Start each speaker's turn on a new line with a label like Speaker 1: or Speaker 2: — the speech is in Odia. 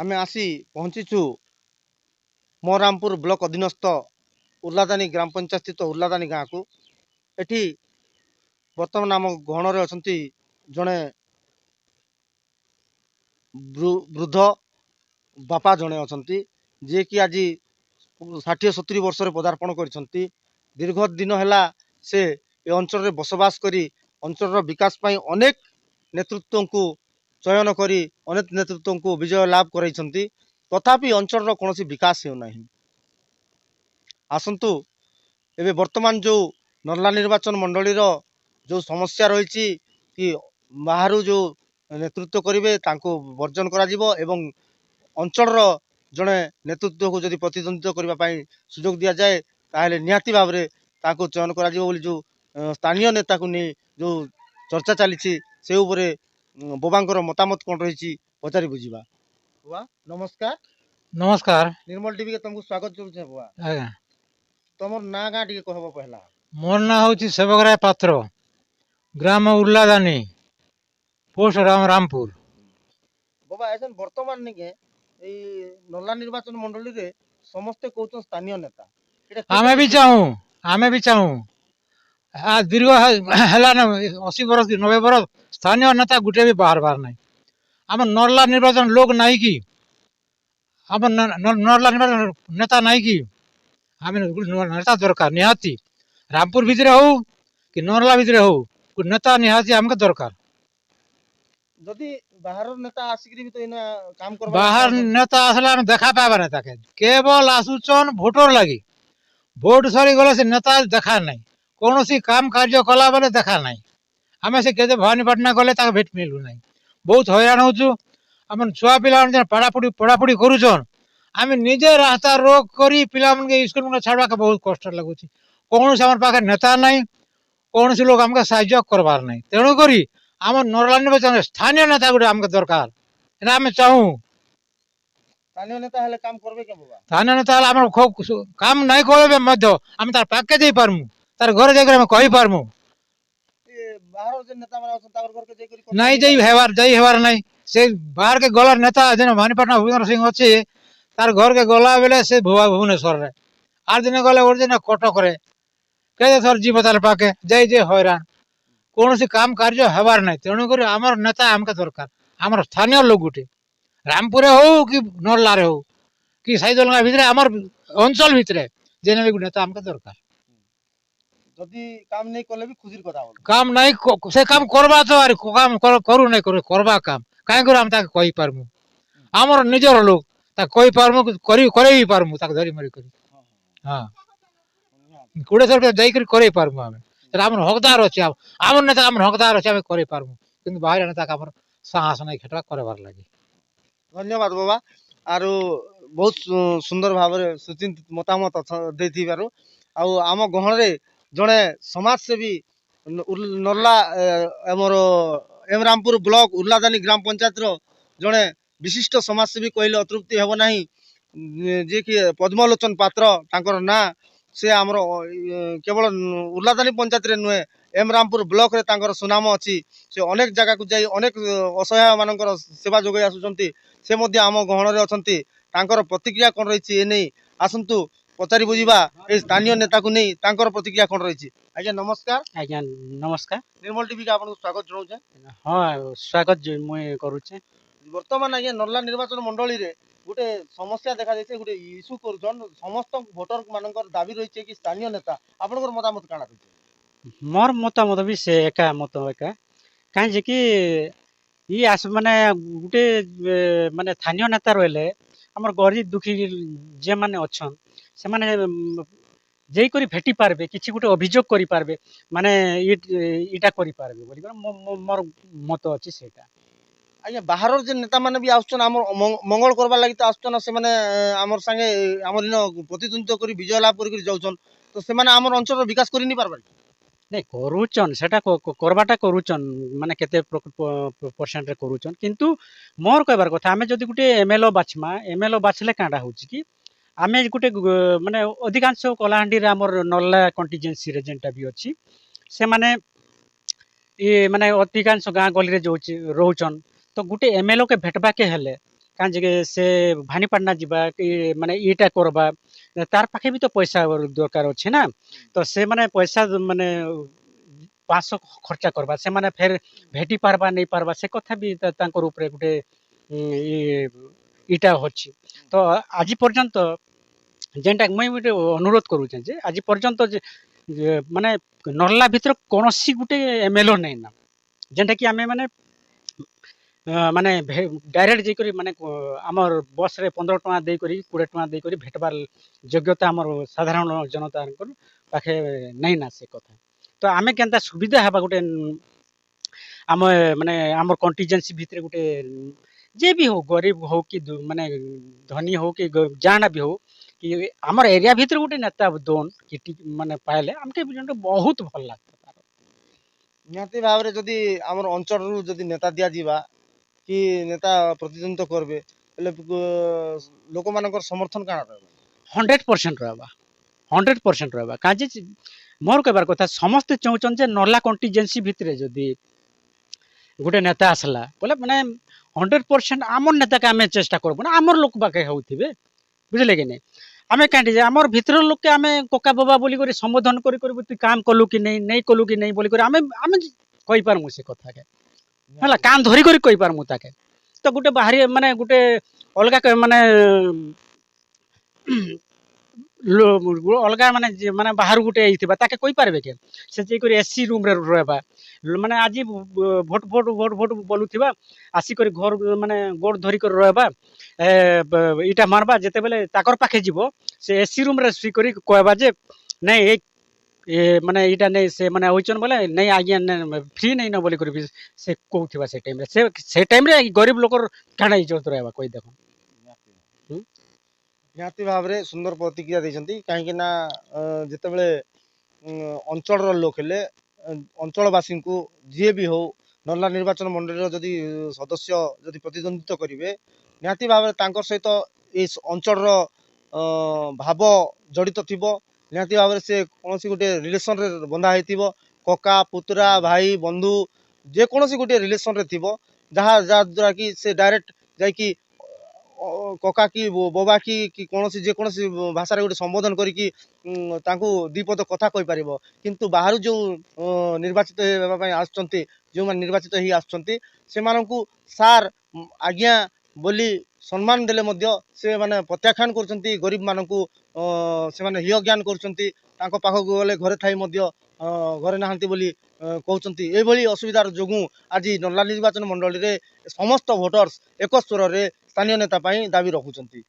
Speaker 1: ଆମେ ଆସି ପହଞ୍ଚିଛୁ ମହରାମପୁର ବ୍ଲକ ଅଧୀନସ୍ଥ ଉର୍ଲାଦାନୀ ଗ୍ରାମ ପଞ୍ଚାୟତ ସ୍ଥିତ ଉର୍ଲାଦାନୀ ଗାଁକୁ। ଏଠି ବର୍ତ୍ତମାନ ଆମ ଗହଣରେ ଅଛନ୍ତି ଜଣେ ବୃଦ୍ଧ ବାପା ଜଣେ ଅଛନ୍ତି, ଯିଏକି ଆଜି 60-70 ବର୍ଷରେ ପଦାର୍ପଣ କରିଛନ୍ତି। ଦୀର୍ଘ ଦିନ ହେଲା ସେ ଏ ଅଞ୍ଚଳରେ ବସବାସ କରି ଅଞ୍ଚଳର ବିକାଶ ପାଇଁ ଅନେକ ନେତୃତ୍ୱଙ୍କୁ ଚୟନ କରି ଅନେକ ନେତୃତ୍ୱଙ୍କୁ ବିଜୟ ଲାଭ କରାଇଛନ୍ତି। ତଥାପି ଅଞ୍ଚଳର କୌଣସି ବିକାଶ ହେଉନାହିଁ। ଆସନ୍ତୁ ଏବେ ବର୍ତ୍ତମାନ ଯେଉଁ ନର୍ଲା ନିର୍ବାଚନ ମଣ୍ଡଳୀର ଯେଉଁ ସମସ୍ୟା ରହିଛି କି ବାହାରୁ ଯେଉଁ ନେତୃତ୍ୱ କରିବେ ତାଙ୍କୁ ବର୍ଜନ କରାଯିବ ଏବଂ ଅଞ୍ଚଳର ଜଣେ ନେତୃତ୍ୱକୁ ଯଦି ପ୍ରତିଦ୍ୱନ୍ଦିତ୍ୱ କରିବା ପାଇଁ ସୁଯୋଗ ଦିଆଯାଏ ତାହେଲେ ନିହାତି ଭାବରେ ତାଙ୍କୁ ଚୟନ କରାଯିବ ବୋଲି ଯେଉଁ ସ୍ଥାନୀୟ ନେତାକୁ ନେଇ ଯେଉଁ ଚର୍ଚ୍ଚା ଚାଲିଛି ସେ ଉପରେ ବୋବାଙ୍କର ମତାମତ କ'ଣ ରହିଛି ପଚାରି ବୁଝିବା। ବୁଆ ନମସ୍କାର।
Speaker 2: नमस्कार।
Speaker 1: निर्मल टीवी के तुमको स्वागत करुचे बुआ।
Speaker 2: आज्ञा
Speaker 1: तुमर ना गाँ टी कहब पहला।
Speaker 2: मोर ना हूँ सेवकराय पात्र, ग्राम उर्लादानी, पोस्ट रामपुर।
Speaker 1: बाबा ऐसा वर्तमान निके नर्ला निर्वाचन मंडली रे समस्ते कहउछन स्थानीय नेता।
Speaker 2: आमे भी चाहूँ दीर्घ है 80 बरस 90 बरस स्थानीय नेता गुटे भी बाहर बाहर नहीं। आम नर्ला निर्वाचन लोग नहीं कि आम नर्ला निर्वाचन नेता नहीं कि आम नेता दरकार निहाती रामपुर भितर हो कि नर्ला भितर हो नेता निहाती आमके दरकार।
Speaker 1: जदि बाहर नेता आसिक भी तो इना काम करबा
Speaker 2: बाहर नेता आसला देखा पाबा नेता के केवल आसुचन भोटर लगी भोट सरी गले से नेता देखा नहीं कौन सी काम कार्य कला बेले देखा नहीं। आम से केते भवानीपाटना गले भेट मिलू नहीं बहुत हैरान होचु। आम छुआ पिला पढ़ापढ़ी करुचन आम निजे रास्ता रोक करी पिला के स्कूल में छाड़वा के बहुत कष्ट लगुच। कौन से आम पाखे नेता नहीं कौन से लोग आमके साहाय्य करवार नहीं। तेणुक आम नर्ला निर्वाचन स्थानीय नेता गुटे आमके दरकार आम चाहूँ।
Speaker 1: स्थानीय नेता हेले काम करबे के बाबा।
Speaker 2: स्थानीय नेता हेले आम काम नहीं करे मध्य आम तार पाके दे पारमु तार घर जाकर आम कहि पारमु।
Speaker 1: बाहर जे नेता माने अछन तार घर के जाई करी
Speaker 2: नहीं जाई हेवार नहीं से बाहर के गला नेता जेन भवानीपाटना भुवनेश्वर सिंह अच्छे तार घर के गला बेले से भुवनेश्वर रे आर दिन गले और दिन कटक रे कहे थर जीव तार पाके जाई जे हैरान कौन सी काम कार्य हेबार नहीं। तेणुक आमर नेता आमके दरकार आमर स्थानीय लोग गुटे रामपुर हो कि नर्ला हो कि साईदलगा भितर आमर अंचल भितर जेने भी नेता आमके दरकार।
Speaker 1: जदि काम नहीं कले भी खुशीर कथा बोल
Speaker 2: काम नहीं से काम करबा तो अरे काम करू नहीं करू करबा काम काहे कर हम ताके कहि पारमु हमर निजर लोग ता कहि पारमु करे ही पारमु ताके धरी मरी करी। हां कुड़े सर जाई कर करे पारमु हम हमर हकदार अछि हमर नेता हमर हकदार अछि हम करे पारमु किंतु बाहर नेता का हमर साहस नहीं खेटवा करबार लागि।
Speaker 1: धन्यवाद बाबा आरो बहुत सुंदर भाव सुचिंतित मतामत देथिबारु आम गहन रे जड़े समाजसेवी नर्ला आमर एमरामपुर ब्लॉक उर्लादानी ग्राम पंचायत जड़े विशिष्ट समाजसेवी कहले अतृप्ति हेब ना जी कि पद्मलोचन पात्र तांकर ना से आमर केवल उर्लादानी पंचायत रे नुहे एमरामपुर ब्लॉक रे तांकर सुनाम अच्छी से अनेक जगह को जाई अनेक असहाय मानकर सेवा जोगाई आसुचंती से मध्य आम गहन रे अछंती तांकर प्रतिक्रिया कोन रहिछि ए नै आसंतु पचारि बुझिबा ए स्थानीय नेता को नहीं तांकर प्रतिक्रिया कोन रहिछि। आज्ञा नमस्कार।
Speaker 3: आज्ञा नमस्कार।
Speaker 1: निर्मल टीवी का आपन स्वागत जणाउछे।
Speaker 3: हां स्वागत मुई करूछे।
Speaker 1: वर्तमान आज्ञा नर्ला निर्वाचन मंडली रे गुटे समस्या देखा जायछे गुटे इशू करजन समस्त वोटर मानकर दाबी रहिछे कि स्थानीय नेता आपनकर मतामत काना रहिछे।
Speaker 3: मोर मतामत भी से एका मत एका काहे जे कि ई आस माने गुटे माने स्थानीय नेता रहले हमर गरीब दुखी जे माने अछन से माने जेई करी भेटी पारबे किछि गुटे अभियोग करी पारबे माने इटा करी पारबे बोली मोर मत अछि सेटा।
Speaker 1: आज्ञा बाहर जे नेता माने भी आछन हमर मंगल करबा लागि त आछन से माने हमर संगे हमर इन प्रतिद्वंद्विता करी विजय लाभ करी जाउछन तो से माने हमर अंचल रो विकास करी नि पारबा
Speaker 3: नहीं करूचन सेटा करबाटा करूचन माने केते परसेंट रे करूचन किंतु मोर कहबार कथा आमे जदी गुटे एमएलओ बाछले कांडा होची कि आमे गुटे माने अधिकांश कलाहांडी रे हमर नल्ला कंटीजेंसी रे जेंटा भी अछि से माने ये माने अधिकांश गाँ गली रे जो रोचन तो गुटे एमएलओ के भेटबा के हेले କାଁଯେ ସେ ଭାନିପାଟଣା ଯିବା କି ମାନେ ଇଟା କରବା ତାର ପାଖେ ବି ତ ପଇସା ଦରକାର ଅଛି ନା ତ ସେମାନେ ପଇସା ମାନେ 500 ଖର୍ଚ୍ଚା କରବା ସେମାନେ ଫେର ଭେଟି ପାରବା ନେଇ ପାରବା ସେ କଥା ବି ତାଙ୍କର ଉପରେ ଗୋଟେ ଇଟା ଅଛି ତ ଆଜି ପର୍ଯ୍ୟନ୍ତ ଯେନ୍ଟା ମୁଇଁ ଗୋଟେ ଅନୁରୋଧ କରୁଛେ ଯେ ଆଜି ପର୍ଯ୍ୟନ୍ତ ମାନେ ନର୍ଲା ଭିତରେ କୌଣସି ଗୋଟେ ଏମଏଲଏ ନାଇଁ ନା ଯେନ୍ଟା କି ଆମେ ମାନେ ଡାଇରେକ୍ଟ ଯାଇକରି ମାନେ ଆମର ବସ୍ରେ 15 ଟଙ୍କା ଦେଇକରି 20 ଟଙ୍କା ଦେଇକରି ଭେଟବାର ଯୋଗ୍ୟତା ଆମର ସାଧାରଣ ଜନତାଙ୍କର ପାଖେ ନାଇଁ ନା ସେ କଥା ତ ଆମେ କେନ୍ତା ସୁବିଧା ହେବା ଗୋଟେ ଆମ ମାନେ ଆମର କଣ୍ଟିଜେନ୍ସି ଭିତରେ ଗୋଟେ ଯେ ବି ହଉ ଗରିବ ହଉ କି ମାନେ ଧନୀ ହଉ କି ଜାଣା ବି ହଉ କି ଆମର ଏରିଆ ଭିତରେ ଗୋଟେ ନେତା ଦୋନ୍ କି ମାନେ ପାଇଲେ ଆମକେ ବହୁତ ଭଲ ଲାଗେ
Speaker 1: ନିହାତି ଭାବରେ ଯଦି ଆମର ଅଞ୍ଚଳରୁ ଯଦି ନେତା ଦିଆଯିବା କି ନେତା ପ୍ରତିଦ୍ୱନ୍ଦିତ୍ୱ କରିବେ ହେଲେ ଲୋକମାନଙ୍କର ସମର୍ଥନ କାଣା ରହିବ
Speaker 3: 100% ରହିବା 100% ରହିବା କାଜି ମୋର କହିବାର କଥା ସମସ୍ତେ ଚାହୁଁଛନ୍ତି ଯେ ନର୍ଲା କଣ୍ଟିଜେନ୍ସି ଭିତରେ ଯଦି ଗୋଟେ ନେତା ଆସିଲା ବୋଲେ ମାନେ 100% ଆମର ନେତାକେ ଆମେ ଚେଷ୍ଟା କରବୁ ନା ଆମର ଲୋକ ପାଖେ ହଉଥିବେ ବୁଝିଲେ କି ନାଇଁ ଆମେ କାହିଁକି ଯେ ଆମର ଭିତର ଲୋକେ ଆମେ କକା ବାବା ବୋଲି କରି ସମ୍ବୋଧନ କରି କରିବୁ ତୁଇ କାମ କଲୁ କି ନେଇ କଲୁ କି ନେଇ ବୋଲି କରି ଆମେ ଆମେ କହିପାରମୁ ସେ କଥାକେ ହେଲା କାନ ଧରି କରି କହିପାରମୁ ତାକେ ତ ଗୋଟେ ବାହାରି ମାନେ ଗୋଟେ ଅଲଗା ମାନେ ଅଲଗା ମାନେ ମାନେ ବାହାରୁ ଗୋଟେ ହେଇଥିବା ତାକେ କହିପାରିବେ କେ ସେ ଯାଇକରି ଏସି ରୁମ୍ରେ ରହିବା ମାନେ ଆଜି ଭୋଟ ଭୋଟ ଭୋଟ ଭୋଟ ବୋଲୁଥିବା ଆସିକରି ଘର ମାନେ ଗୋଡ଼ ଧରିକରି ରହିବା ଇଟା ମାରବା ଯେତେବେଳେ ତାକର ପାଖେ ଯିବ ସେ ଏସି ରୁମ୍ରେ ଶୁଇକରି କହିବା ଯେ ନାଇଁ ମାନେ ଏଇଟା ନେଇ ସେ ମାନେ ହଉଛନ୍ ବୋଲେ ନାଇଁ ଆଜ୍ଞା ଫ୍ରି ନେଇ ନ ବୋଲି କରିବି ସେ କହୁଥିବା ସେ ଟାଇମ୍ରେ ସେ ଟାଇମ୍ରେ ଗରିବ ଲୋକର କାଣା ଇଜ୍ଜତ ରହିବା କହି ଦେଖ
Speaker 1: ନିହାତି ଭାବରେ ସୁନ୍ଦର ପ୍ରତିକ୍ରିୟା ଦେଇଛନ୍ତି କାହିଁକି ନା ଯେତେବେଳେ ଅଞ୍ଚଳର ଲୋକ ହେଲେ ଅଞ୍ଚଳବାସୀଙ୍କୁ ଯିଏ ବି ହଉ ନର୍ଲା ନିର୍ବାଚନ ମଣ୍ଡଳୀର ଯଦି ସଦସ୍ୟ ଯଦି ପ୍ରତିଦ୍ୱନ୍ଦିତ୍ୱ କରିବେ ନିହାତି ଭାବରେ ତାଙ୍କ ସହିତ ଏଇ ଅଞ୍ଚଳର ଭାବ ଜଡ଼ିତ ଥିବ ନିହାତି ଭାବରେ ସେ କୌଣସି ଗୋଟେ ରିଲେସନରେ ବନ୍ଧା ହେଇଥିବ କକା ପୁତୁରା ଭାଇ ବନ୍ଧୁ ଯେକୌଣସି ଗୋଟେ ରିଲେସନରେ ଥିବ ଯାହାଦ୍ୱାରା କି ସେ ଡାଇରେକ୍ଟ ଯାଇକି କକା କି ବୋବା କି କୌଣସି ଯେକୌଣସି ଭାଷାରେ ଗୋଟେ ସମ୍ବୋଧନ କରିକି ତାଙ୍କୁ ଦୁଇ ପଦ କଥା କହିପାରିବ କିନ୍ତୁ ବାହାରୁ ଯେଉଁ ନିର୍ବାଚିତ ହେବା ପାଇଁ ଆସୁଛନ୍ତି ଯେଉଁମାନେ ନିର୍ବାଚିତ ହେଇ ଆସୁଛନ୍ତି ସେମାନଙ୍କୁ ସାର୍ ଆଜ୍ଞା ବୋଲି ସମ୍ମାନ ଦେଲେ ମଧ୍ୟ ସେମାନେ ପ୍ରତ୍ୟାଖ୍ୟାନ କରୁଛନ୍ତି ଗରିବମାନଙ୍କୁ ସେମାନେ ହିୟ ଜ୍ଞାନ କରୁଛନ୍ତି ତାଙ୍କ ପାଖକୁ ଗଲେ ଘରେ ଥାଇ ମଧ୍ୟ ଘରେ ନାହାନ୍ତି ବୋଲି କହୁଛନ୍ତି ଏଭଳି ଅସୁବିଧାର ଯୋଗୁଁ ଆଜି ନର୍ଲା ନିର୍ବାଚନ ମଣ୍ଡଳୀରେ ସମସ୍ତ ଭୋଟର୍ସ ଏକ ସ୍ୱରରେ ସ୍ଥାନୀୟ ନେତା ପାଇଁ ଦାବି ରଖୁଛନ୍ତି